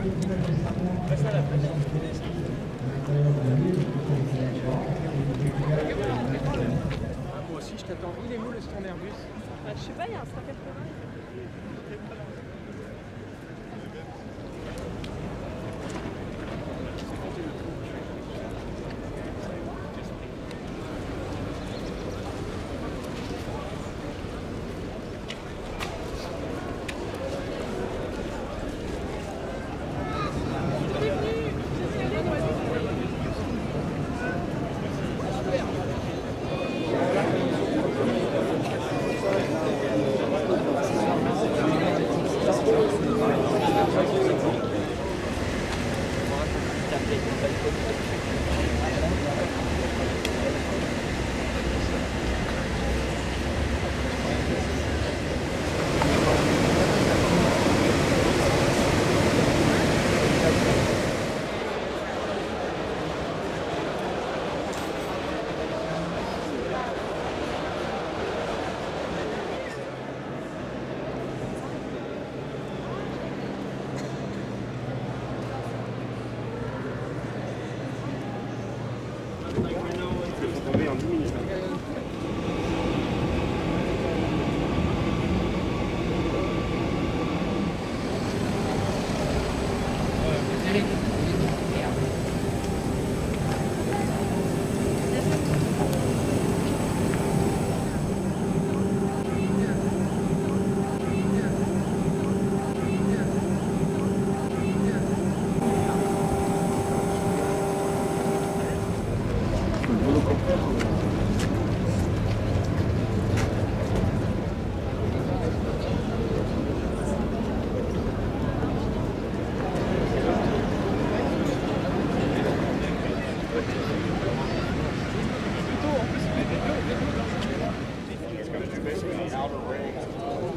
Moi aussi, je t'attends. Il est où le stand Airbus? Je sais pas, il y a un 180.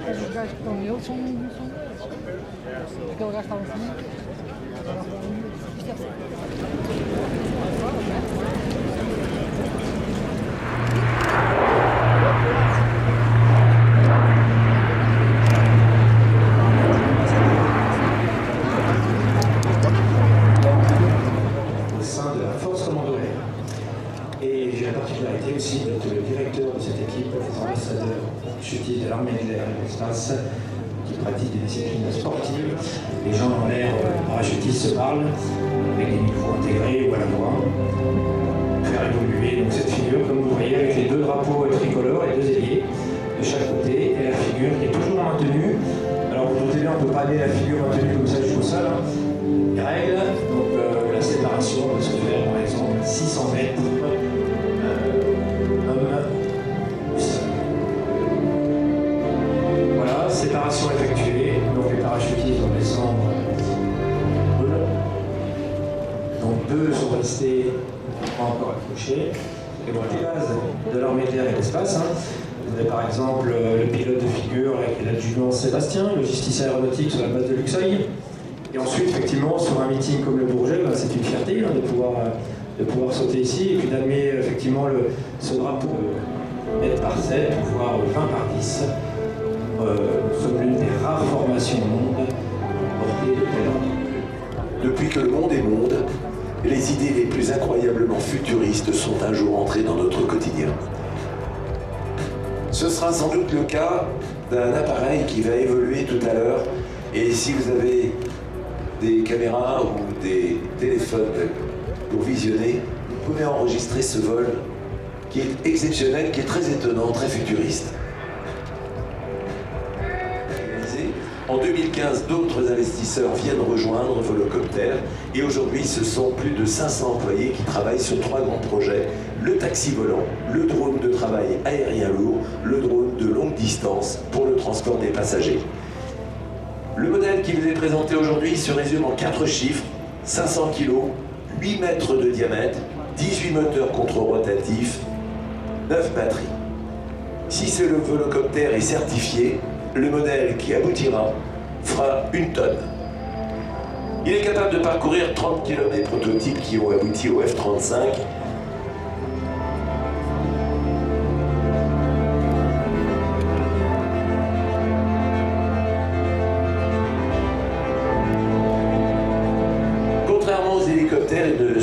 Os gajos que estão neles são. Aquele gajo estava assim. Isto é au sein de la force commando aérienne. Et j'ai la particularité aussi d'être le directeur de cette équipe, des ambassadeurs chutis de l'armée de l'air et de l'espace, qui pratiquent des disciplines sportives. Les gens en l'air parachutistes se parlent, avec des micros intégrés ou à la voix. Faire évoluer donc cette figure, comme vous voyez, avec les deux drapeaux tricolores et deux ailiers de chaque côté, et la figure qui est toujours maintenue. Alors vous doutez bien, on ne peut pas aller la figure maintenue comme ça jusqu'au sol. Hein. Les règles, donc la séparation peut se faire par exemple 600 mètres. Voilà, séparation effectuée, donc les parachutistes vont descendre. Donc deux sont restés pas encore accrochés. Et voilà, les bases de l'armée de l'air et de l'espace. Hein. Vous avez par exemple le pilote de figure avec l'adjudant Sébastien, le logisticien aéronautique sur la base de Luxeuil. Et ensuite, effectivement, sur un meeting comme le Bourget, ben, c'est une fierté hein, de pouvoir sauter ici et puis d'admirer effectivement ce drapeau mètre par 7, voire 20 par 10. Nous sommes l'une des rares formations au monde portées de tel ordre. Depuis que le monde est monde, les idées les plus incroyablement futuristes sont un jour entrées dans notre quotidien. Ce sera sans doute le cas d'un appareil qui va évoluer tout à l'heure. Et si vous avez des caméras ou des téléphones pour visionner, vous pouvez enregistrer ce vol qui est exceptionnel, qui est très étonnant, très futuriste. En 2015, d'autres investisseurs viennent rejoindre Volocopter et aujourd'hui, ce sont plus de 500 employés qui travaillent sur 3 grands projets. Le taxi volant, le drone de travail aérien lourd, le drone de longue distance pour le transport des passagers. Le modèle qui vous est présenté aujourd'hui se résume en 4 chiffres, 500 kg, 8 mètres de diamètre, 18 moteurs contre-rotatifs, 9 batteries. Si ce volocoptère est certifié, le modèle qui aboutira fera 1 tonne. Il est capable de parcourir 30 km prototypes qui ont abouti au F-35.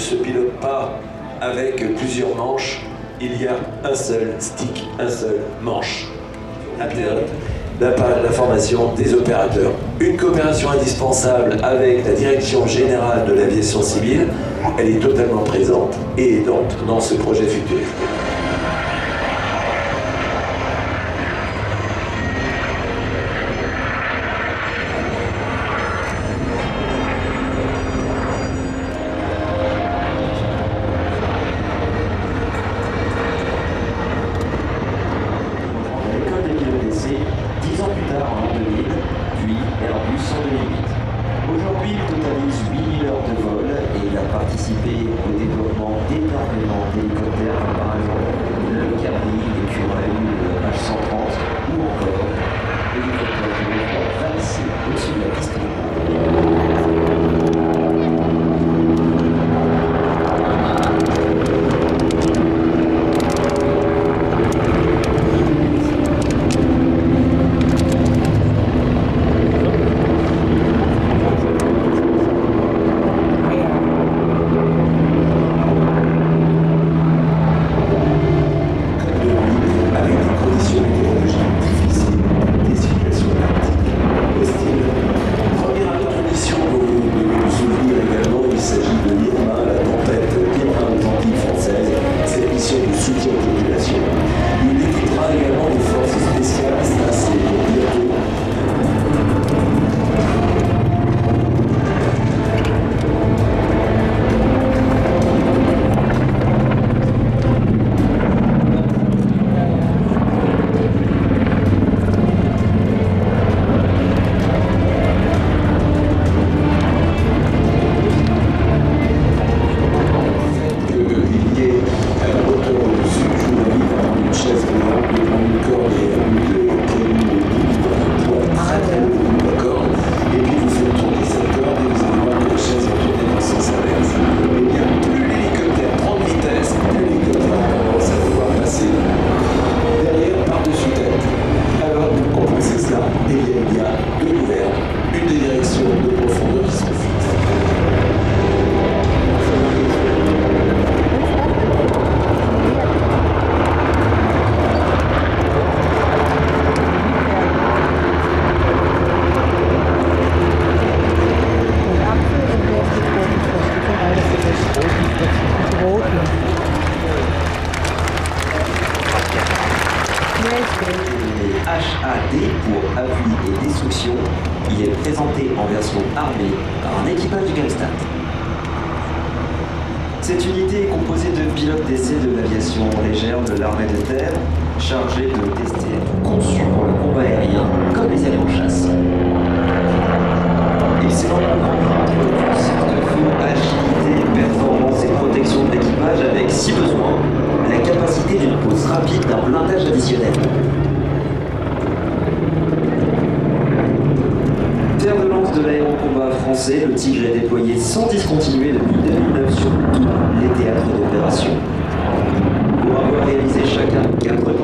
se pilote pas avec plusieurs manches, il y a un seul stick, un seul manche. Interne, la formation des opérateurs. Une coopération indispensable avec la Direction Générale de l'Aviation Civile, elle est totalement présente et aidante dans ce projet futur. Aujourd'hui, il totalise 8000 heures de vol et il a participé au développement d'énormément d'hélicoptères, comme par exemple le Cabri, l'écureuil, le H-130 ou encore l'hélicoptère de l'Europe 26 au-dessus de la piste. HAD pour appui et destruction, il est présenté en version armée par un équipage du Grimstad. Cette unité est composée de pilotes d'essai de l'aviation légère de l'armée de terre, chargés de tester et conçus pour le combat aérien comme les avions de chasse. Excellent programme de feu, agilité, performance et protection de l'équipage avec, si besoin, la capacité d'une pose rapide d'un blindage additionnel. Fer de lance de l'aérocombat français, le Tigre est déployé sans discontinuer depuis 2009 sur tous les théâtres d'opération. Pour avoir réalisé chacun 4 combats.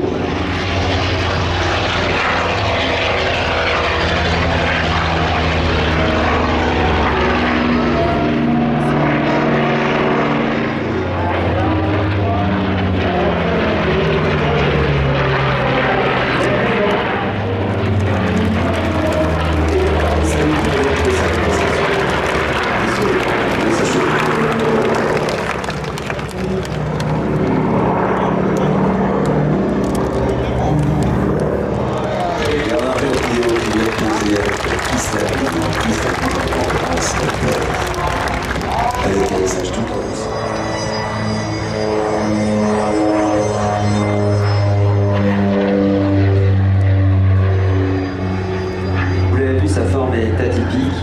Sa forme est atypique.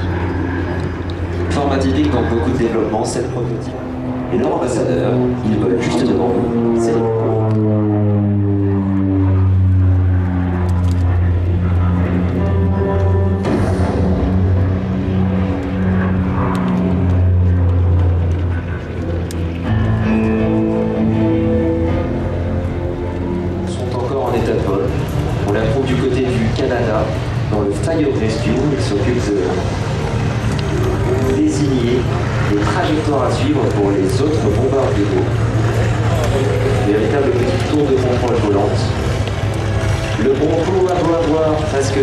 Forme atypique dans beaucoup de développements, c'est le prototype. Et leur ambassadeur, il vole juste devant vous. C'est sont encore en état de vol. On la trouve du côté du Canada. Dans le Fire Rescue, il s'occupe de désigner les trajectoires à suivre pour les autres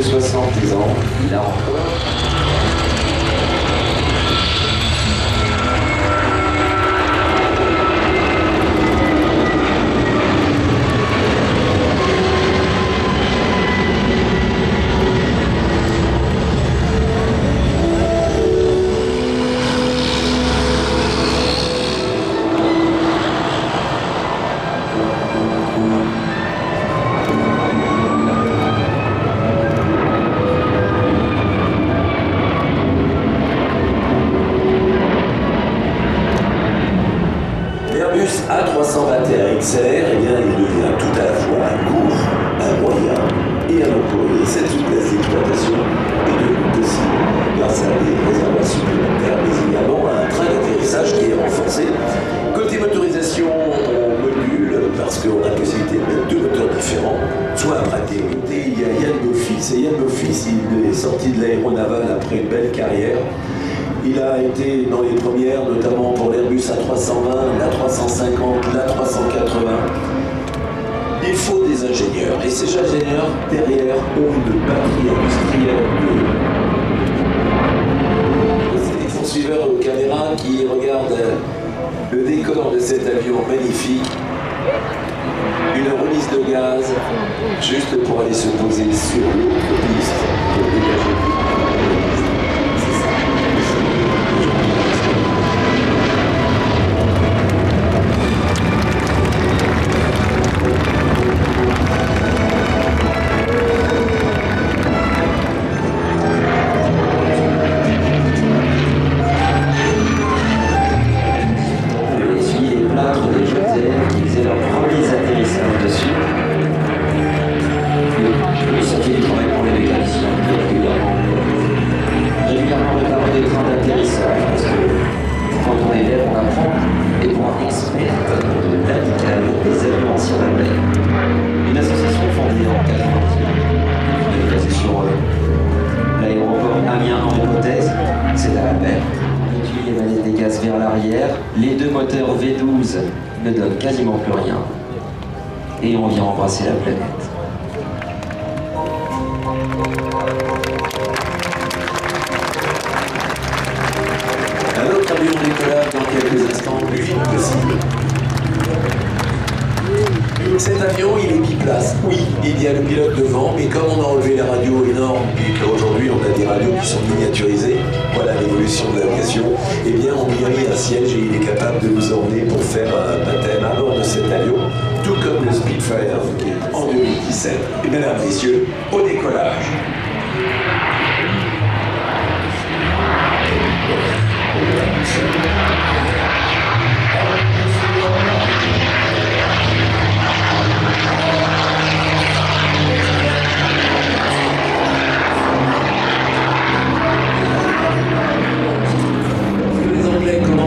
60 ans, là encore. A321 XR, eh bien, il devient tout à la fois un court, un moyen et un long courrier. Cette souplesse d'exploitation est devenue possible grâce à des réservoirs supplémentaires, mais également à un train d'atterrissage qui est renforcé. Côté motorisation, on module parce qu'on a la possibilité de mettre deux moteurs différents, soit à praticité. Il y a Yann Beaufils, et Yann Beaufils, il est sorti de l'aéronavale après une belle carrière. Il a été dans les premières, notamment pour l'Airbus A320, l'A350, l'A380. Il faut des ingénieurs. Et ces ingénieurs, derrière, ont une batterie industrielle de... C'est des poursuiveurs aux caméras qui regardent le décor de cet avion magnifique. Une remise de gaz, juste pour aller se poser sur l'autre piste, pour dégager plus. Les deux moteurs V12 ne donnent quasiment plus rien. Et on vient embrasser la planète. Un autre avion décollage dans quelques instants, plus vite possible. Cet avion, il est biplace. Oui, il y a le pilote devant, mais comme on a enlevé les radios énormes, et qu'aujourd'hui on a des radios qui sont miniaturisées, voilà l'évolution de l'aviation, eh bien on lui a mis un siège et il est capable de vous emmener pour faire un baptême à bord de cet avion, tout comme le Spitfire en 2017. Et mesdames, messieurs, au décollage.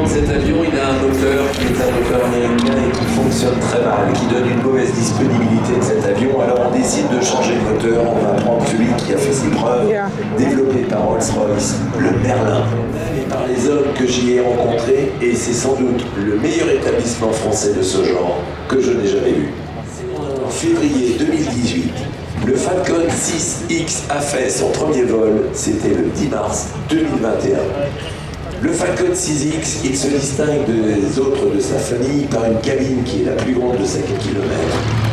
Cet avion, il a un moteur qui est un moteur américain et qui fonctionne très mal, qui donne une mauvaise disponibilité de cet avion. Alors on décide de changer de moteur, on va prendre celui qui a fait ses preuves, développé par Rolls-Royce, le Merlin, et par les hommes que j'y ai rencontrés, et c'est sans doute le meilleur établissement français de ce genre que je n'ai jamais vu. En février 2018, le Falcon 6X a fait son premier vol, c'était le 10 mars 2021. Le Falcon 6X, il se distingue des autres de sa famille par une cabine qui est la plus grande de 5 km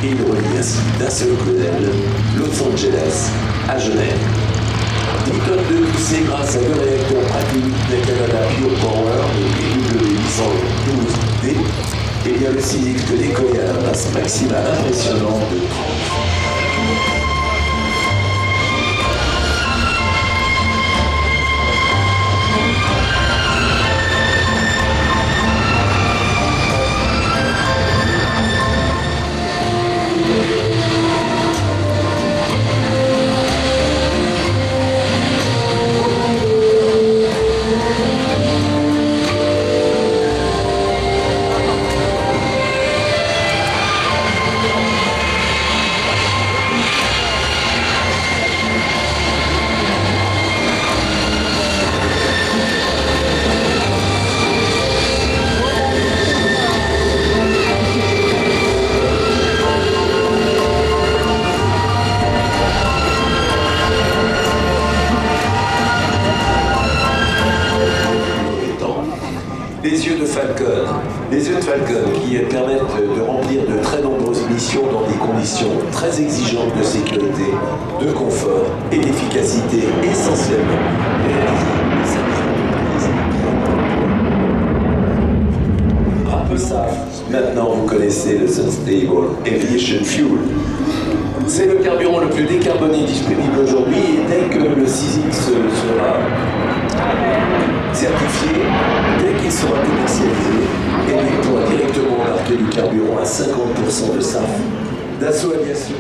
et il relie ainsi d'un seul coup d'aile Los Angeles à Genève. 10 tonnes de poussée grâce à deux réacteurs pratiques de Canada Pure Power et W812D. Et bien le 6X peut décoller à la masse maximale impressionnante de 30. Les yeux de Falcon. Les yeux de Falcon qui permettent de remplir de très nombreuses missions dans des conditions très exigeantes de sécurité, de confort et d'efficacité essentiellement ça. Maintenant, vous connaissez le Sustainable Aviation Fuel. C'est le carburant le plus décarboné disponible aujourd'hui et dès que le 6X sera certifié, dès qu'il sera commercialisé, et il pourra directement embarquer du carburant à 50% de SAF. Dassault Aviation.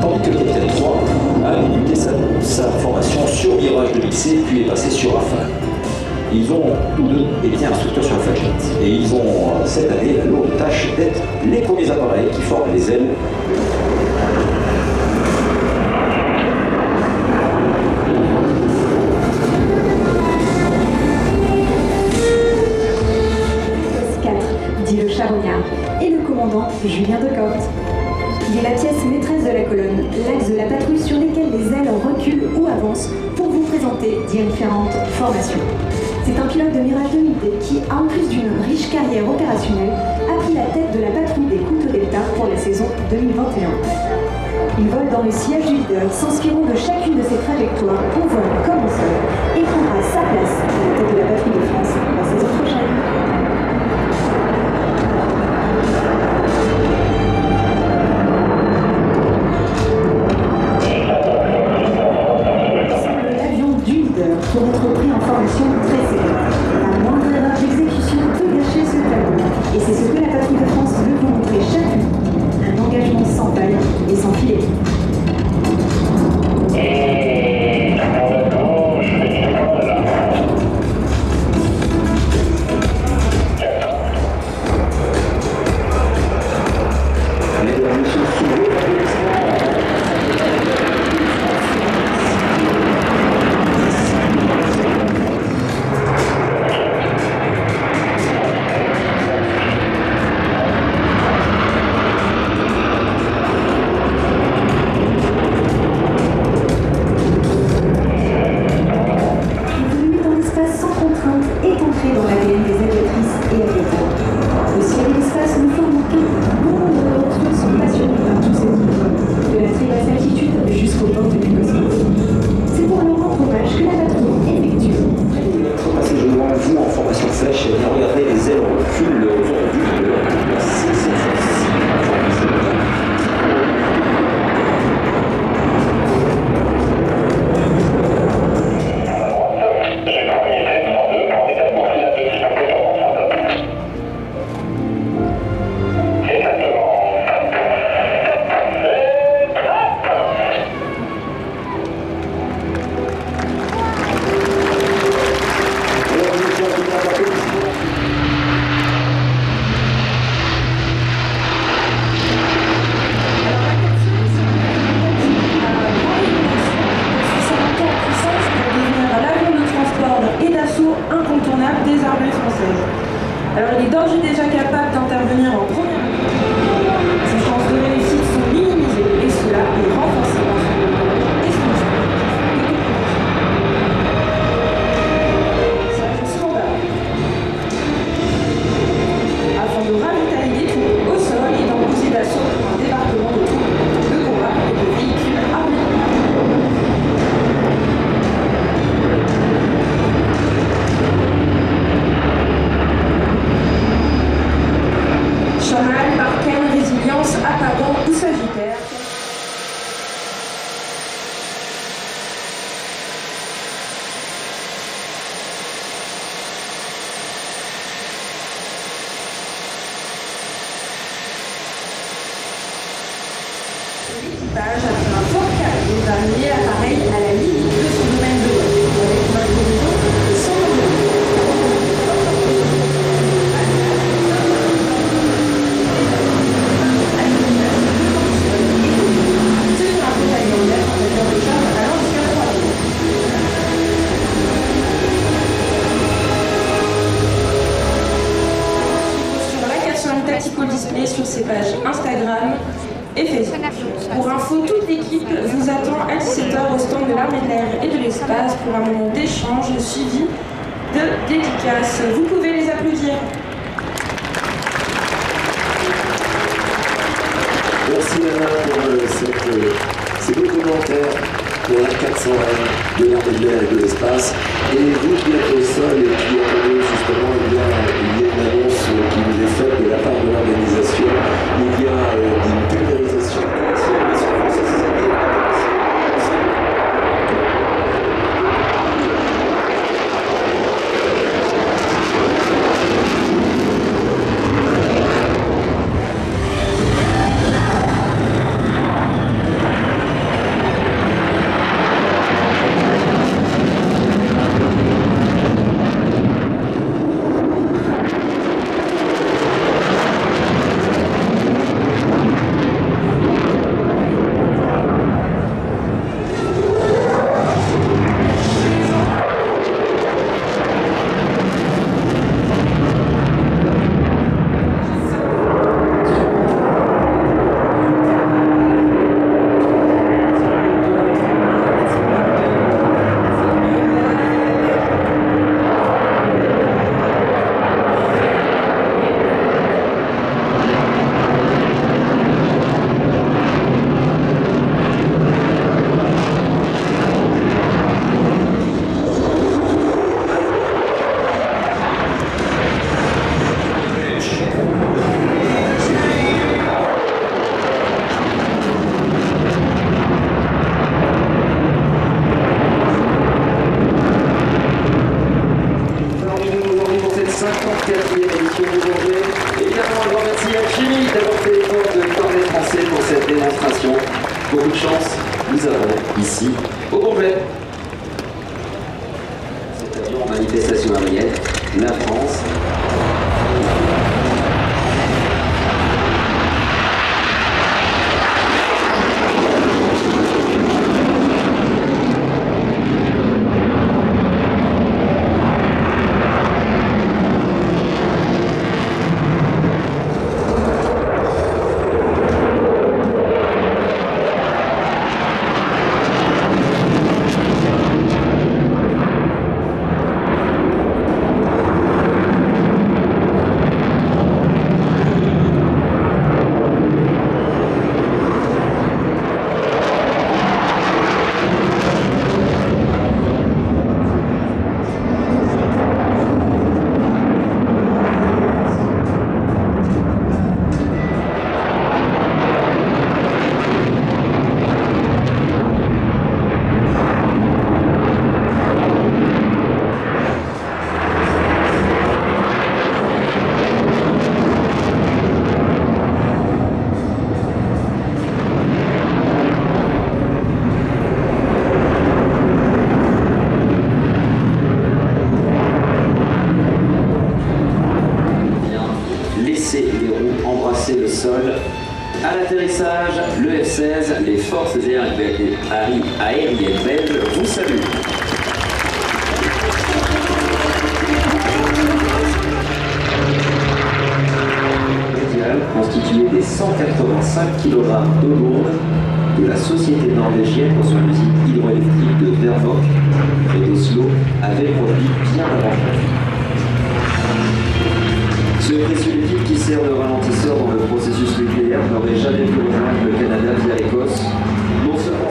tandis que le capitaine 3 a débuté sa formation sur Mirage 2000C puis est passé sur Rafale. Ils ont tous deux été instructeurs sur le Flagship et ils ont cette année la lourde tâche d'être les premiers appareils qui forment les ailes. Dit le charognard, et le commandant Julien Decotte. Il est la pièce maîtresse de la colonne, l'axe de la patrouille sur lesquels les ailes reculent ou avancent pour vous présenter différentes formations. C'est un pilote de Mirage 2000D qui, en plus d'une riche carrière opérationnelle, a pris la tête de la patrouille des Couteaux Delta pour la saison 2021. Il vole dans le sillage du leader, s'inspirant de chacune de ses trajectoires au vol comme au sol, et prendra sa place à la tête de la patrouille de France la saison prochaine. Pour être pris en formation très sévère. La moindre erreur d'exécution peut gâcher ce tableau. Et c'est ce que la patrouille de France veut vous montrer chaque année. Un engagement sans faille et sans filet. L'équipage, après un fort carré, va mener l'appareil à la limite de son domaine de vol, avec une inclinaison de 100 degrés. Tenir un compagnon en l'air en mettant le charme à l'ancien croisement. Sur la 401 Tactical Display sur ses pages Instagram et Facebook. Pour info, toute l'équipe vous attend à 17h au stand de l'armée de l'air et de l'espace pour un moment d'échange suivi de dédicaces. Vous pouvez les applaudir. Merci Anna pour ces beaux commentaires pour la 401 de l'armée de l'air et de l'espace. Et vous qui êtes au sol et qui attendez justement, il y a une annonce qui vous est faite de la part de l'organisation. Il y a une pulvérisation de la célébration française ces années. complet. Cet avion en manifestation aérienne, la France. Le sol. À l'atterrissage, le F-16, les forces aériennes belges vous saluent. Mondial constitué des 185 kg d'eau lourde de la société norvégienne pour son usine hydroélectrique de Vervok, près d'Oslo, avait produit bien avant. Ce précieux liquide qui sert de ralentisseur dans le processus nucléaire n'aurait jamais pu rejoindre le Canada via l'Écosse, non seulement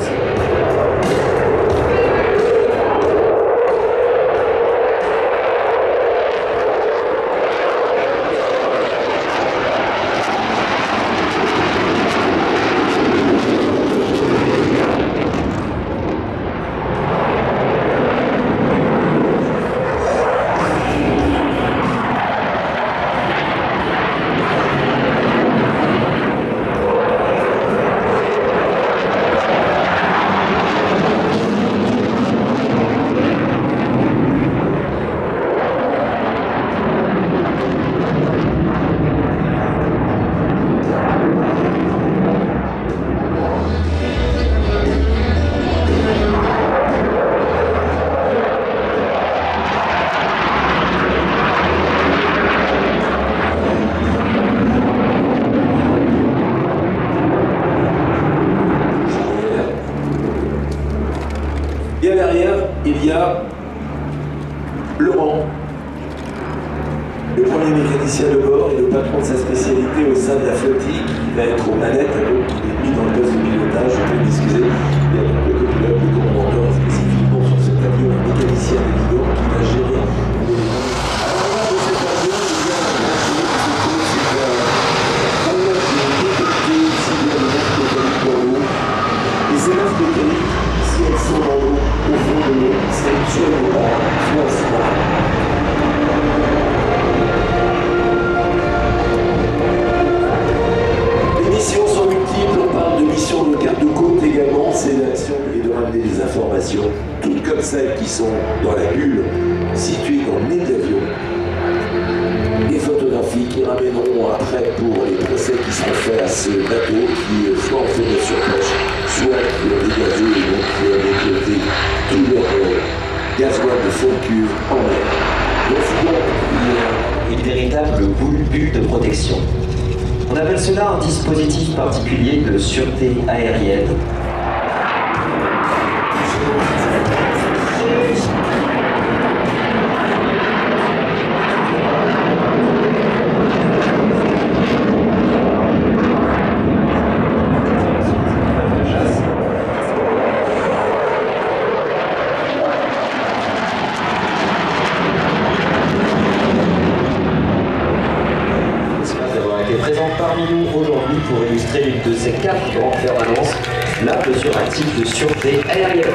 Bien derrière, il y a Laurent, le premier mécanicien de bord et le patron de sa spécialité au sein de la flottille, qui va être aux manettes, donc il est mis dans le poste de pilotage, je peux m'excuser. Il y a donc le copilote, le commandant spécifiquement sur cet avion, un mécanicien de bord qui va gérer les... Alors là, de cet avion, il y a un grand et ces masses mécaniques, si elles sont dans l'eau, au fond de l'eau, c'est soit le bord, soit au fond. Les missions sont multiples, on parle de missions de garde-côte également, c'est l'action et de ramener des informations, toutes comme celles qui sont dans la bulle, située dans le nez de l'avion. Des photographies qui ramèneront après pour les procès qui seront faits à ce bateau qui soit en fait de surpêche, soit qui ont dégagé et donc qui ont décrété tout leur gasoil de fond de cuve en mer. Donc, une véritable bulle de protection. On appelle cela un dispositif particulier de sûreté aérienne. Présente parmi nous aujourd'hui pour illustrer l'une de ces 4 grandes permanences, la mesure active de sûreté aérienne.